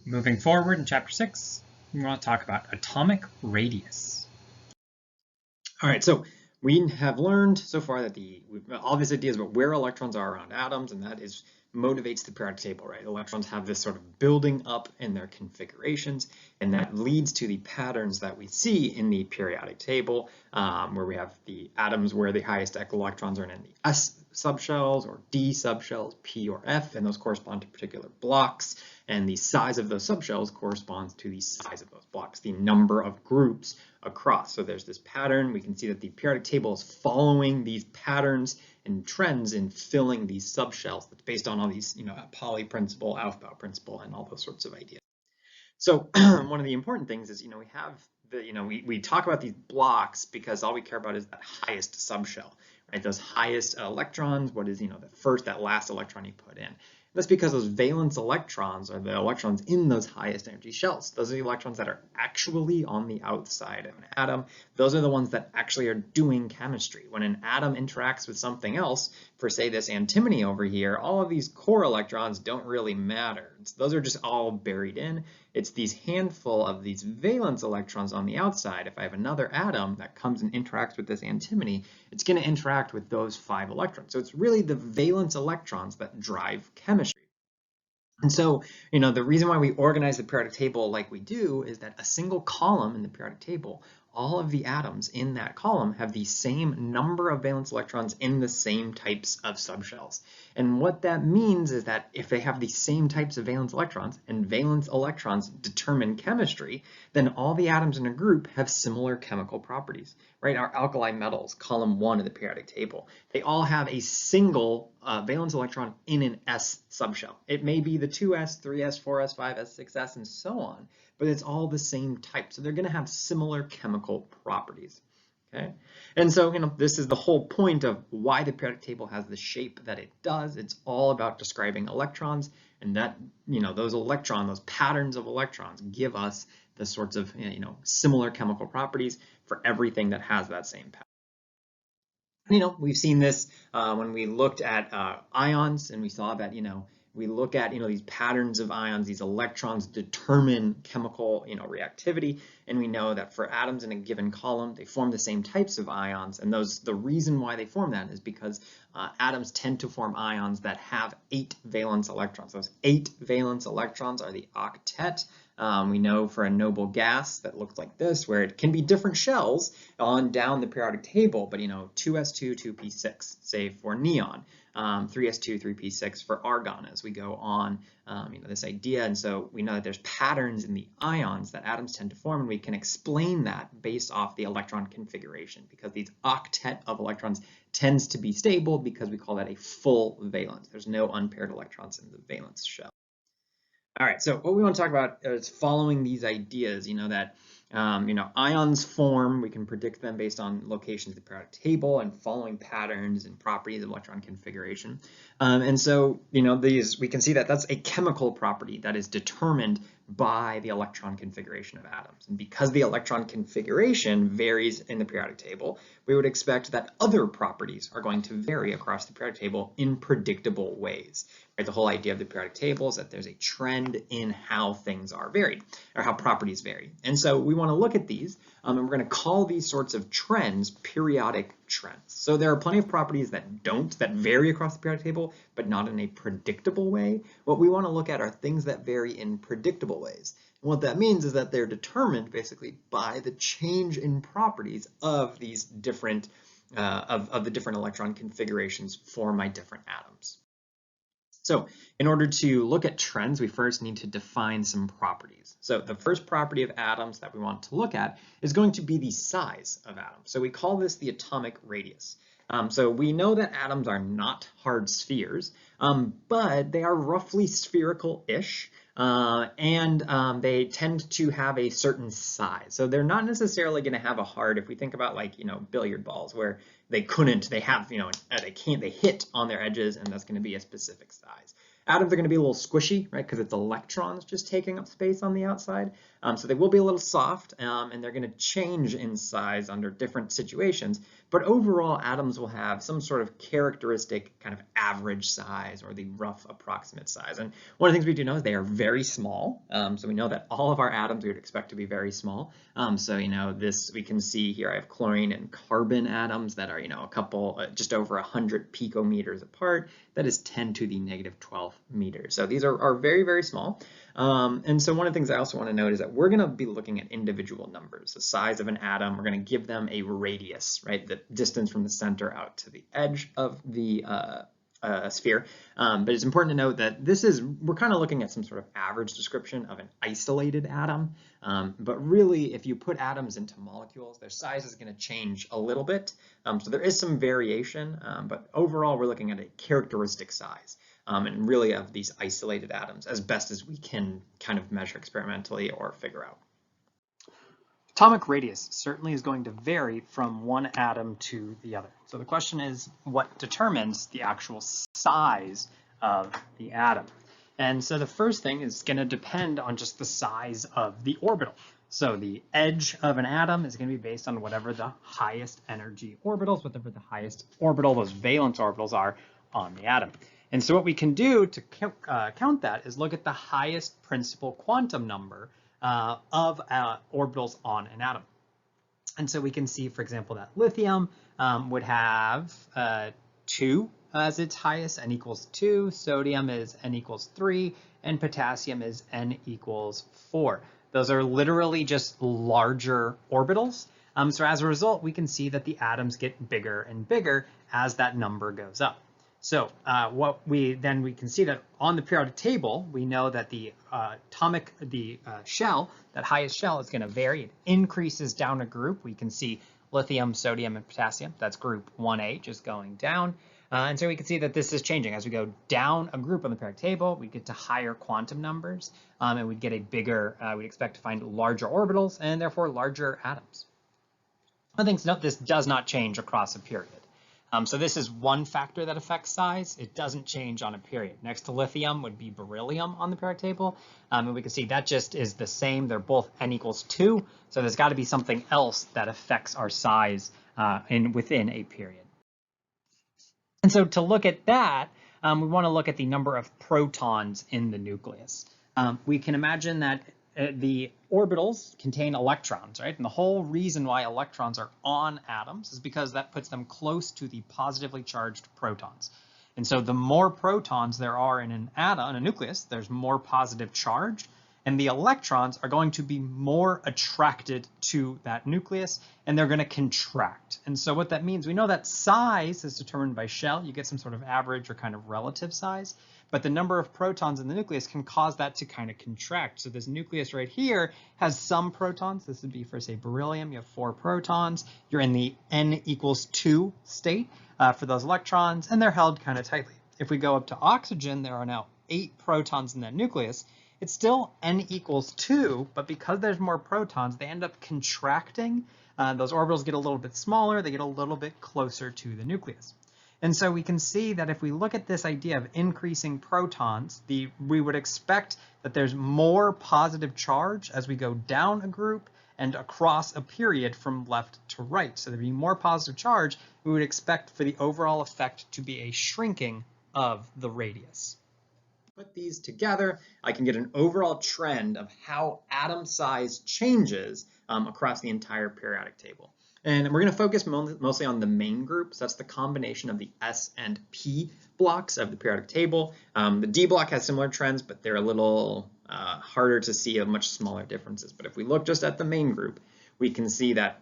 Moving forward in chapter 6, we want to talk about atomic radius. All right, so we have learned so far that all these ideas about where electrons are around atoms, and that motivates the periodic table, right? Electrons have this sort of building up in their configurations, and that leads to the patterns that we see in the periodic table, where we have the atoms where the highest electrons are in the S subshells or D subshells, P or F, and those correspond to particular blocks, and the size of those subshells corresponds to the size of those blocks, the number of groups across. So there's this pattern. We can see that the periodic table is following these patterns and trends in filling these subshells. That's based on all these, Pauli principle, Aufbau principle, and all those sorts of ideas. So one of the important things is, we have we talk about these blocks because all we care about is that highest subshell, right? Those highest electrons, what is, that last electron you put in. That's because those valence electrons are the electrons in those highest energy shells. Those are the electrons that are actually on the outside of an atom. Those are the ones that actually are doing chemistry. When an atom interacts with something else, for say this antimony over here, all of these core electrons don't really matter. Those are just all buried in. It's these handful of these valence electrons on the outside. If I have another atom that comes and interacts with this antimony, it's going to interact with those 5 electrons. So it's really the valence electrons that drive chemistry. And so, the reason why we organize the periodic table like we do is that a single column in the periodic table, all of the atoms in that column have the same number of valence electrons in the same types of subshells. And what that means is that if they have the same types of valence electrons, and valence electrons determine chemistry, then all the atoms in a group have similar chemical properties, right? Our alkali metals, column 1 of the periodic table, they all have a single valence electron in an S subshell. It may be the 2s, 3s, 4s, 5s, 6s, and so on, but it's all the same type. So they're going to have similar chemical properties. Okay, and so this is the whole point of why the periodic table has the shape that it does. It's all about describing electrons, and that those patterns of electrons give us the sorts of similar chemical properties for everything that has that same pattern. We've seen this when we looked at ions, and we saw that we look at these patterns of ions, these electrons determine chemical reactivity, and we know that for atoms in a given column, they form the same types of ions, and the reason why they form that is because atoms tend to form ions that have 8 valence electrons. Those 8 valence electrons are the octet. We know for a noble gas that looks like this, where it can be different shells on down the periodic table, but 2s2, 2p6, say for neon, 3s2, 3p6 for argon as we go on, this idea. And so we know that there's patterns in the ions that atoms tend to form, and we can explain that based off the electron configuration, because these octet of electrons tends to be stable because we call that a full valence. There's no unpaired electrons in the valence shell. All right, so what we want to talk about is following these ideas, that ions form, we can predict them based on locations of the periodic table and following patterns and properties of electron configuration. And so, we can see that that's a chemical property that is determined by the electron configuration of atoms. And because the electron configuration varies in the periodic table, we would expect that other properties are going to vary across the periodic table in predictable ways. Right? The whole idea of the periodic table is that there's a trend in how things are varied, or how properties vary. And so we want to look at these, and we're going to call these sorts of trends periodic trends. So there are plenty of properties that vary across the periodic table, but not in a predictable way. What we want to look at are things that vary in predictable ways. And what that means is that they're determined basically by the change in properties of these different, of the different electron configurations for my different atoms. So in order to look at trends, we first need to define some properties. So the first property of atoms that we want to look at is going to be the size of atoms. So we call this the atomic radius. So we know that atoms are not hard spheres, but they are roughly spherical-ish, and they tend to have a certain size. So they're not necessarily going to have a hard, if we think about like, billiard balls where they hit on their edges, and that's going to be a specific size. Atoms are going to be a little squishy, right, because it's electrons just taking up space on the outside. So they will be a little soft, and they're going to change in size under different situations. But overall, atoms will have some sort of characteristic kind of average size or the rough approximate size. And one of the things we do know is they are very small. So we know that all of our atoms we would expect to be very small. So, this we can see here I have chlorine and carbon atoms that are, a couple, just over 100 picometers apart. That is 10 to the negative 12 meters. So these are very, very small. And so one of the things I also want to note is that we're going to be looking at individual numbers, the size of an atom. We're going to give them a radius, right? The distance from the center out to the edge of the sphere. But it's important to note that we're kind of looking at some sort of average description of an isolated atom. But really, if you put atoms into molecules, their size is going to change a little bit. So there is some variation, but overall, we're looking at a characteristic size. And really of these isolated atoms as best as we can kind of measure experimentally or figure out. Atomic radius certainly is going to vary from one atom to the other. So the question is, what determines the actual size of the atom? And so the first thing is going to depend on just the size of the orbital. So the edge of an atom is going to be based on whatever the highest energy orbitals, whatever the highest orbital, those valence orbitals are on the atom. And so what we can do to count that is look at the highest principal quantum number of orbitals on an atom. And so we can see, for example, that lithium would have 2 as its highest, n equals 2, sodium is n equals 3, and potassium is n equals 4. Those are literally just larger orbitals. So as a result, we can see that the atoms get bigger and bigger as that number goes up. So we can see that on the periodic table, we know that the shell, that highest shell, is going to vary. It increases down a group. We can see lithium, sodium, and potassium. That's group 1A, just going down. And so we can see that this is changing. As we go down a group on the periodic table, we get to higher quantum numbers, and we'd get a bigger, we'd expect to find larger orbitals and therefore larger atoms. One thing to note, this does not change across a period. So this is one factor that affects size. It doesn't change on a period. Next to lithium would be beryllium on the periodic table. And we can see that just is the same. They're both n equals 2. So there's got to be something else that affects our size within a period. And so to look at that, we want to look at the number of protons in the nucleus. We can imagine that the orbitals contain electrons, right? And the whole reason why electrons are on atoms is because that puts them close to the positively charged protons. And so the more protons there are in an atom, in a nucleus, there's more positive charge, and the electrons are going to be more attracted to that nucleus, and they're going to contract. And so what that means, we know that size is determined by shell. You get some sort of average or kind of relative size. But the number of protons in the nucleus can cause that to kind of contract. So this nucleus right here has some protons. This would be for, say, beryllium. You have 4 protons. You're in the n equals 2 state for those electrons, and they're held kind of tightly. If we go up to oxygen, there are now 8 protons in that nucleus. It's still n equals 2, but because there's more protons, they end up contracting. Those orbitals get a little bit smaller. They get a little bit closer to the nucleus. And so we can see that if we look at this idea of increasing protons, we would expect that there's more positive charge as we go down a group and across a period from left to right. So there'd be more positive charge. We would expect for the overall effect to be a shrinking of the radius. Put these together, I can get an overall trend of how atom size changes across the entire periodic table. And we're going to focus mostly on the main groups. That's the combination of the S and P blocks of the periodic table. The D block has similar trends, but they're a little harder to see much smaller differences. But if we look just at the main group, we can see that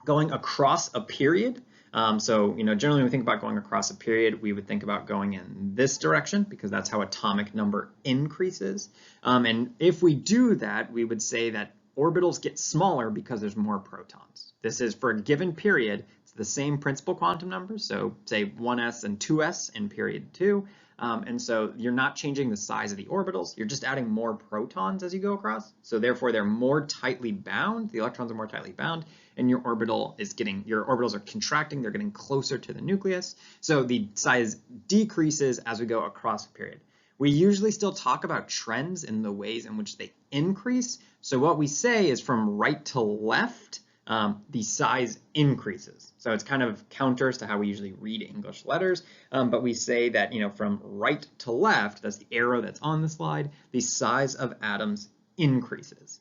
going across a period, generally when we think about going across a period, we would think about going in this direction because that's how atomic number increases. And if we do that, we would say that orbitals get smaller because there's more protons. This is for a given period. It's the same principal quantum numbers, so say 1s and 2s in period 2. And so you're not changing the size of the orbitals, you're just adding more protons as you go across. So therefore they're more tightly bound, the electrons are more tightly bound, and your orbitals are contracting, they're getting closer to the nucleus. So the size decreases as we go across a period. We usually still talk about trends in the ways in which they increase. So what we say is from right to left, the size increases. So it's kind of counters to how we usually read English letters, but we say that, from right to left, that's the arrow that's on the slide, the size of atoms increases.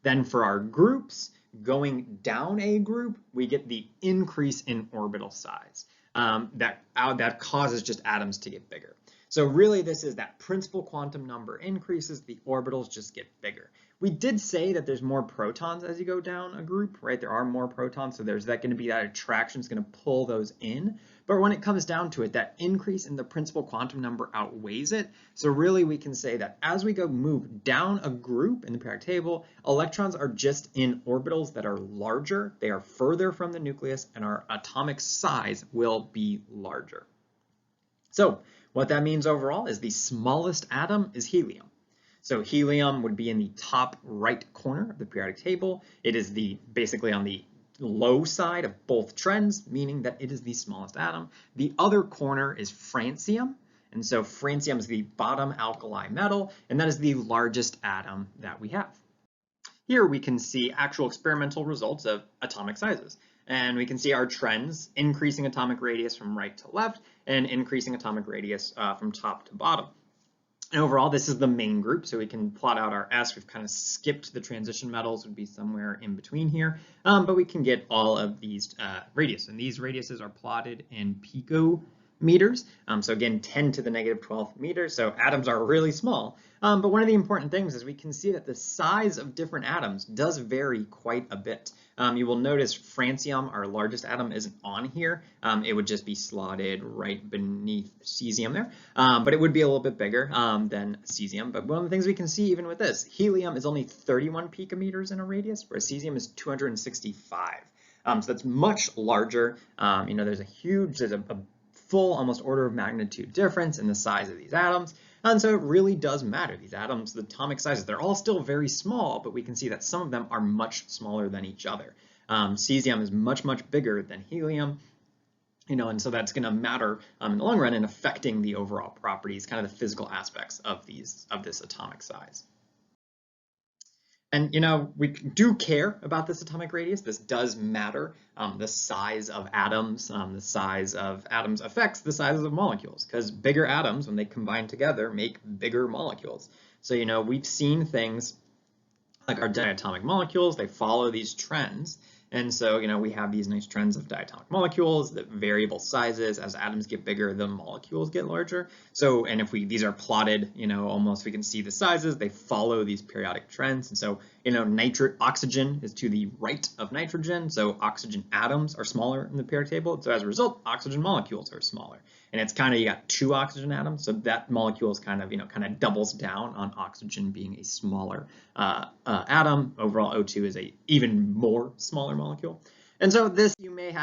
Then for our groups, going down a group, we get the increase in orbital size. That causes just atoms to get bigger. So really this is that principal quantum number increases, the orbitals just get bigger. We did say that there's more protons as you go down a group, right? There are more protons, so there's that going to be that attraction is going to pull those in. But when it comes down to it, that increase in the principal quantum number outweighs it. So really we can say that as we move down a group in the periodic table, electrons are just in orbitals that are larger, they are further from the nucleus, and our atomic size will be larger. So what that means overall is the smallest atom is helium. So helium would be in the top right corner of the periodic table. It is basically on the low side of both trends, meaning that it is the smallest atom. The other corner is francium. And so francium is the bottom alkali metal, and that is the largest atom that we have. Here we can see actual experimental results of atomic sizes. And we can see our trends, increasing atomic radius from right to left and increasing atomic radius from top to bottom. And overall, this is the main group, so we can plot out our S. We've kind of skipped the transition metals, would be somewhere in between here, but we can get all of these radius, and these radiuses are plotted in picometers. So again, 10 to the negative 12 meters, so atoms are really small. But one of the important things is we can see that the size of different atoms does vary quite a bit. You will notice francium, our largest atom, isn't on here. It would just be slotted right beneath cesium there, but it would be a little bit bigger than cesium. But one of the things we can see even with this, helium is only 31 picometers in a radius, whereas cesium is 265. So that's much larger. There's a full almost order of magnitude difference in the size of these atoms. And so it really does matter. These atoms, the atomic sizes, they're all still very small, but we can see that some of them are much smaller than each other. Cesium is much, much bigger than helium, and so that's going to matter in the long run in affecting the overall properties, kind of the physical aspects of this atomic size. And, we do care about this atomic radius. This does matter. The size of atoms, affects the sizes of molecules, because bigger atoms, when they combine together, make bigger molecules. So, we've seen things like our diatomic molecules, they follow these trends. And so, we have these nice trends of diatomic molecules, the variable sizes. As atoms get bigger, the molecules get larger. So, and if these are plotted, almost we can see the sizes, they follow these periodic trends. And so, oxygen is to the right of nitrogen. So oxygen atoms are smaller in the periodic table. So as a result, oxygen molecules are smaller. And it's kind of, you got two oxygen atoms. So that molecule is kind of, doubles down on oxygen being a smaller atom. Overall, O2 is a even more smaller molecule. And so this, you may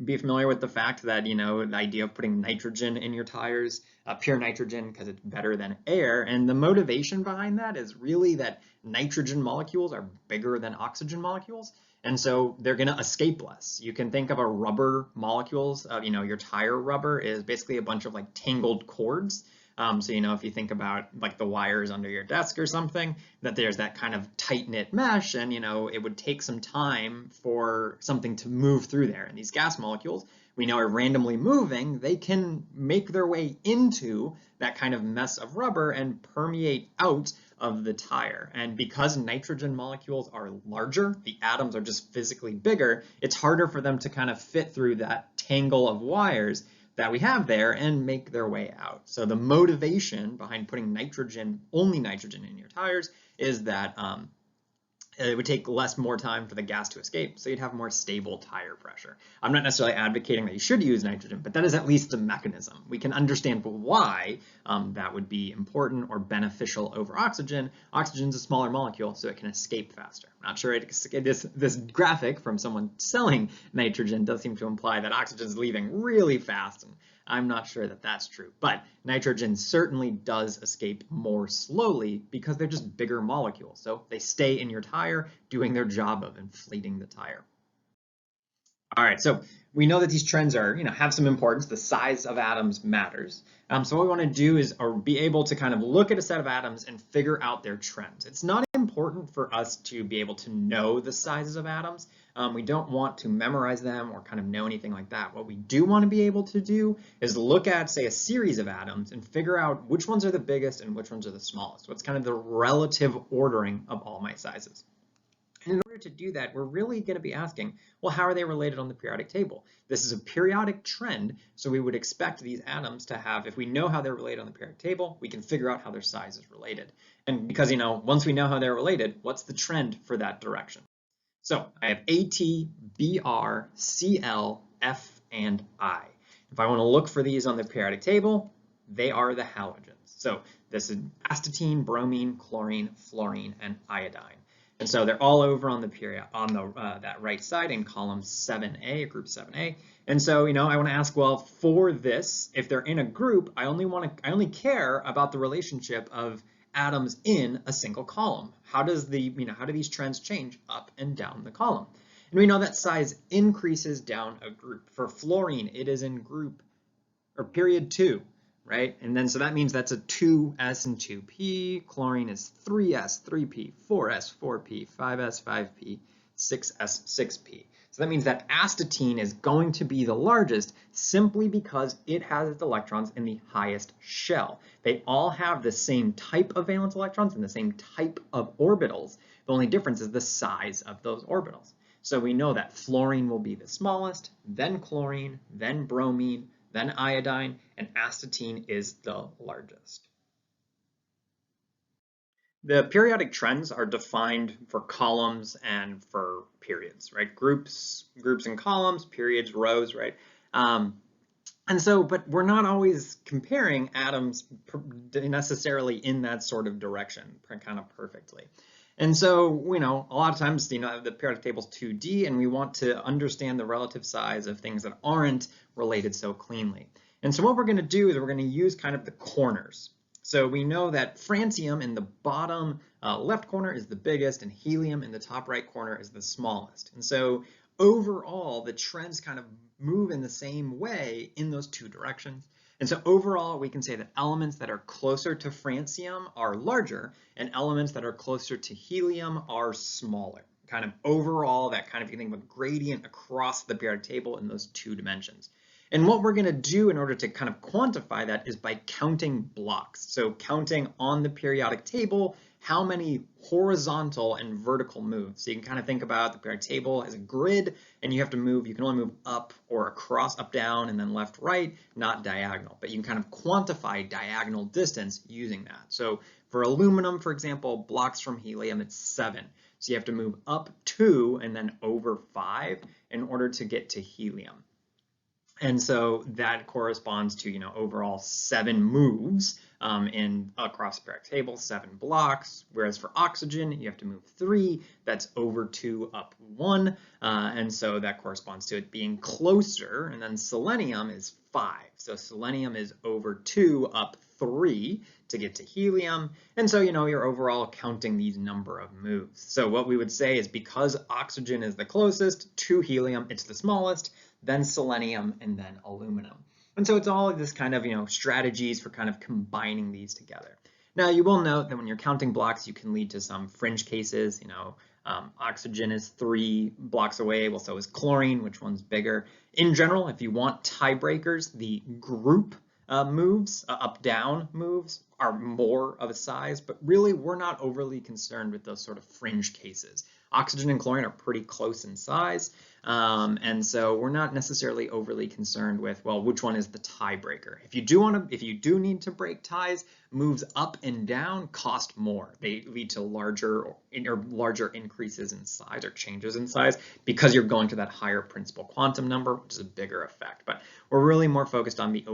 be familiar with the fact that, the idea of putting nitrogen in your tires, pure nitrogen, because it's better than air. And the motivation behind that is really that nitrogen molecules are bigger than oxygen molecules. And so they're going to escape less. You can think of a rubber molecules, your tire rubber is basically a bunch of like tangled cords. So, if you think about like the wires under your desk or something, that there's that kind of tight-knit mesh, and, it would take some time for something to move through there. And these gas molecules, we know, are randomly moving. They can make their way into that kind of mess of rubber and permeate out of the tire. And because nitrogen molecules are larger, the atoms are just physically bigger, it's harder for them to kind of fit through that tangle of wires that we have there and make their way out. So the motivation behind putting only nitrogen in your tires is that it would take more time for the gas to escape, so you'd have more stable tire pressure. I'm not necessarily advocating that you should use nitrogen, but that is at least the mechanism. We can understand why that would be important or beneficial over oxygen. Oxygen's a smaller molecule, so it can escape faster. I'm not sure this graphic from someone selling nitrogen does seem to imply that oxygen is leaving really fast, and I'm not sure that that's true, but nitrogen certainly does escape more slowly because they're just bigger molecules. So they stay in your tire doing their job of inflating the tire. All right, so we know that these trends have some importance. The size of atoms matters. So what we want to do is be able to kind of look at a set of atoms and figure out their trends. It's not important for us to be able to know the sizes of atoms. We don't want to memorize them or kind of know anything like that. What we do want to be able to do is look at, say, a series of atoms and figure out which ones are the biggest and which ones are the smallest. What's kind of the relative ordering of all my sizes. And in order to do that, we're really going to be asking, well, how are they related on the periodic table? This is a periodic trend, so we would expect these atoms to have, if we know how they're related on the periodic table, we can figure out how their size is related. And because, once we know how they're related, what's the trend for that direction? So I have AT, BR, CL, F, and I. If I want to look for these on the periodic table, they are the halogens. So this is astatine, bromine, chlorine, fluorine, and iodine. And so they're all over on the period on the that right side in column 7A, group 7A. And so, I want to ask, well, for this, if they're in a group, I only care about the relationship of atoms in a single column. How do these trends change up and down the column? And we know that size increases down a group. For fluorine, it is in group or period 2. Right? And then so that means that's a 2s and 2p. Chlorine is 3s, 3p, 4s, 4p, 5s, 5p, 6s, 6p. So that means that astatine is going to be the largest simply because it has its electrons in the highest shell. They all have the same type of valence electrons and the same type of orbitals. The only difference is the size of those orbitals. So we know that fluorine will be the smallest, then chlorine, then bromine, then iodine, and astatine is the largest. The periodic trends are defined for columns and for periods, right? Groups and columns, periods, rows, right? But we're not always comparing atoms necessarily in that sort of direction, kind of perfectly. And so, a lot of times, the periodic table is 2D, and we want to understand the relative size of things that aren't related so cleanly. And so what we're going to do is we're going to use kind of the corners. So we know that francium in the bottom left corner is the biggest, and helium in the top right corner is the smallest. And so overall, the trends kind of move in the same way in those two directions. And so overall, we can say that elements that are closer to francium are larger, and elements that are closer to helium are smaller. Kind of overall, that kind of, you think of a gradient across the periodic table in those two dimensions. And what we're going to do in order to kind of quantify that is by counting blocks. So counting on the periodic table, how many horizontal and vertical moves. So you can kind of think about the periodic table as a grid, and you can only move up or across, up, down, and then left, right, not diagonal. But you can kind of quantify diagonal distance using that. So for aluminum, for example, blocks from helium, it's 7. So you have to move up 2 and then over 5 in order to get to helium. And so that corresponds to, overall 7 moves across the periodic table, 7 blocks. Whereas for oxygen, you have to move 3. That's over 2, up 1. And so that corresponds to it being closer. And then selenium is 5. So selenium is over 2, up 3 to get to helium. And so, you're overall counting these number of moves. So what we would say is because oxygen is the closest to helium, it's the smallest, then selenium, and then aluminum. And so it's all of this kind of, strategies for kind of combining these together. Now, you will note that when you're counting blocks, you can lead to some fringe cases. Oxygen is 3 blocks away. Well, so is chlorine. Which one's bigger? In general, if you want tiebreakers, the group moves, up-down moves, are more of a size, but really we're not overly concerned with those sort of fringe cases. Oxygen and chlorine are pretty close in size, and so we're not necessarily overly concerned with, well, which one is the tiebreaker. If you do need to break ties, moves up and down cost more. They lead to larger increases in size or changes in size because you're going to that higher principal quantum number, which is a bigger effect. But we're really more focused on the